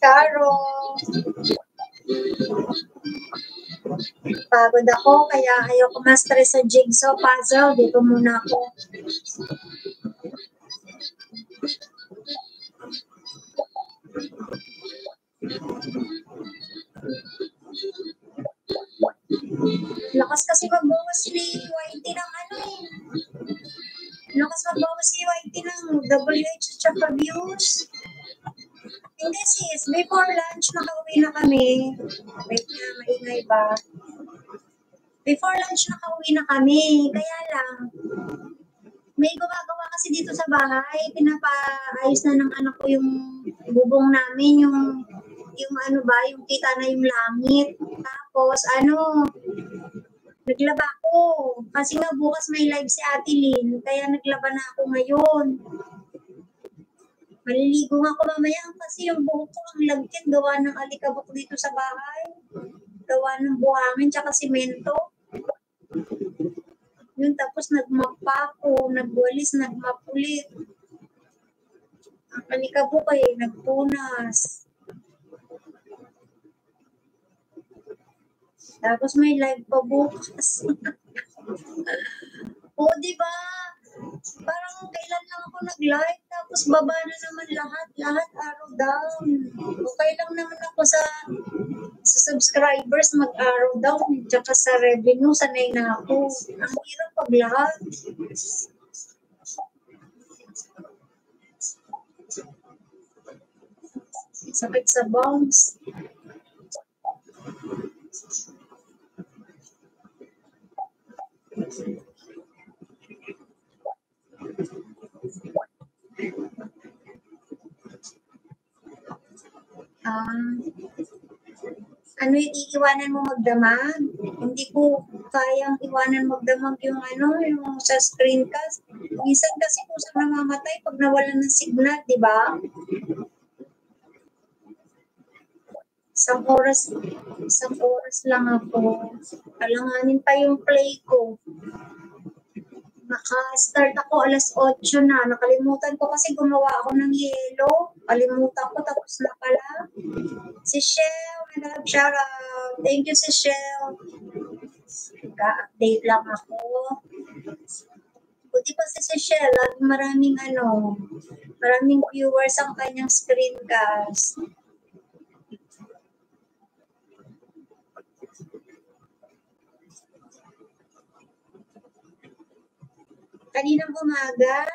Caro. Pagod ako, kaya ayoko ma-stress sa jigsaw puzzle. Dito muna ako. Lakas kasi magbawas ni YT ng ano eh. Lakas magbawas si YT ng WH at saka views. Hindi sis, before lunch nakauwi na kami. Wait na, maingay ba? Before lunch nakauwi na kami. Kaya lang, may gumagawa kasi dito sa bahay. Pinapaayos na ng anak ko yung bubong namin, yung ano ba, yung kita na yung langit. Tapos, naglaba ako. Kasi nga bukas may live si Ate Lynn, kaya naglaba na ako ngayon. Maliligo nga ako mamaya kasi yung buhok ko ang lagkit, gawa ng alikabok dito sa bahay. Gawa ng buhangin tsaka simento. Yun, tapos nagmap pa ako, nagwalis, nagmap ulit. Ang alikabok nagpunas. Tapos may live pa bukas. O, diba? Parang kailan lang ako nag-live, tapos baba na naman lahat arrow down. Okay lang naman ako sa subscribers mag-arrow down, tsaka sa revenue, sanay na ako. Ang hirap pag lahat. Sakit sa bounce. Ano yung iiwanan mo magdamag? Hindi ko kayang iwanan magdamag yung yung sa screencast. Minsan kasi kusang namamatay pag nawalan ng signal, di ba? Isang oras lang ako. Alanganin pa yung play ko. Naka-start ako alas 8 na. Nakalimutan ko kasi gumawa ako ng yelo. Kalimutan ko, tapos na pala. Si Shell, my love, shout out. Thank you, si Shell. Nag-update lang ako. Buti pa si Shell, maraming viewers ang kanyang screencast. Kaninang umaga,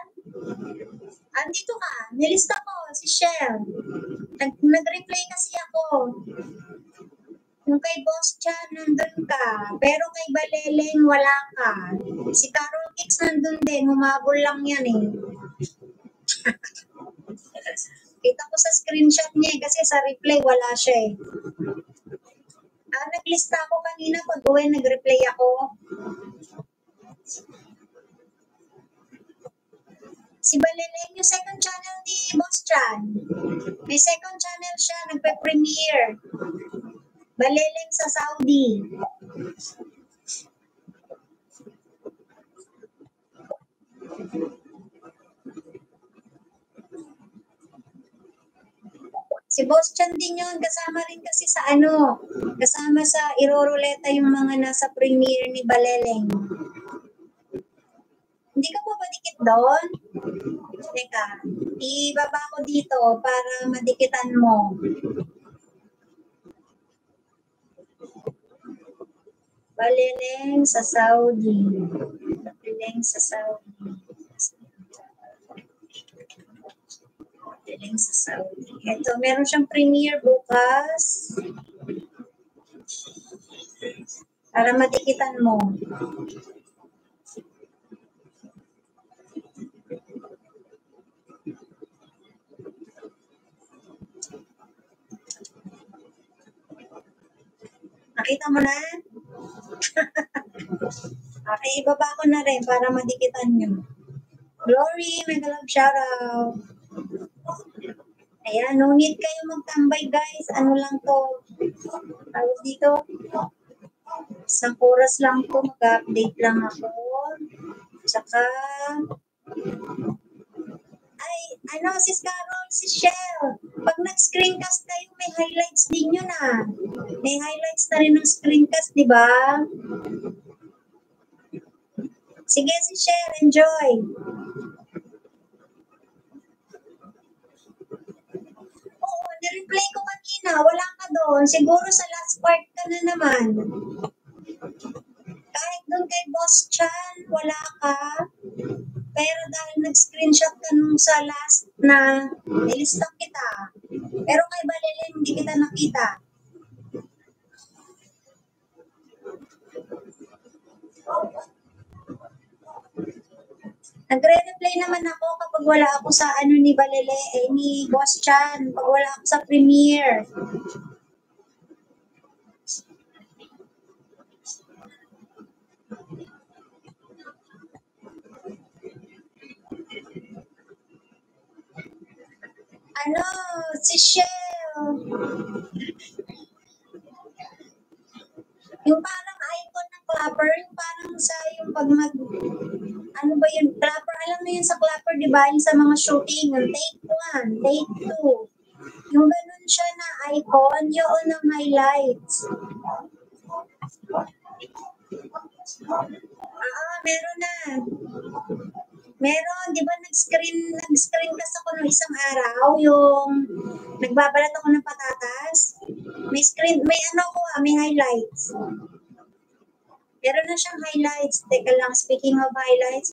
andito ka, nilista ko, si Shell. Nag-reply kasi ako. Yung kay Boss Chan, nandun ka. Pero kay Baleleng, wala ka. Si Carol Kicks nandun din, humabol lang yan eh. Kita ko sa screenshot niya kasi sa reply, wala siya eh. Naglista ako kanina pag uwi, nag-reply ako. Si Baleleng, yung second channel ni Boss Chan. May second channel siya, nagpe-premiere. Baleleng sa Saudi. Si Boss Chan din yun, kasama rin kasi sa kasama sa iroroleta yung mga nasa premiere ni Baleleng. Hindi ka pa madikit doon? Teka, ibaba ko dito para madikitan mo. Baleleng sa Saudi. Baleleng sa Saudi. Baleleng sa Saudi. Ito, meron siyang premiere bukas. Para madikitan mo. Nakita mo na? Okay, ibaba ko na rin para madikitan nyo. Glory, mega love shoutout. Ayan, no need kayo magtambay guys. Ano lang to? Tawag dito? Isang oras lang to. Mag-update lang ako. Tsaka, sis Carol, si Shell. Pag nag-screencast kayo, may highlights din yun ah. May highlights na rin ng screencast, di ba? Sige, si Shell, enjoy. Oo, nireplay ko kanina. Wala ka doon. Siguro sa last part ka na naman. Kahit doon kay Boss Chan, wala ka. Pero dahil nag-screenshot ka nung sa last na nilistang kita. Pero kay Baleleng, hindi kita nakita. Nagre-reply naman ako kapag wala ako sa ni ni Boss Chan. Pag wala ako sa premiere. Si Shell. Yung parang icon ng clapper, yung parang sa yung pag ano ba yun, clapper, alam mo yun sa clapper, di ba? Yung sa mga shooting, yung take 1, take 2. Yung ganun siya na icon, yun ang highlights. Meron na. Meron, di ba nag-screen kasi ako nung isang araw, yung nagbabalat ako ng patatas. May may highlights. Meron na siyang highlights. Teka lang, speaking of highlights,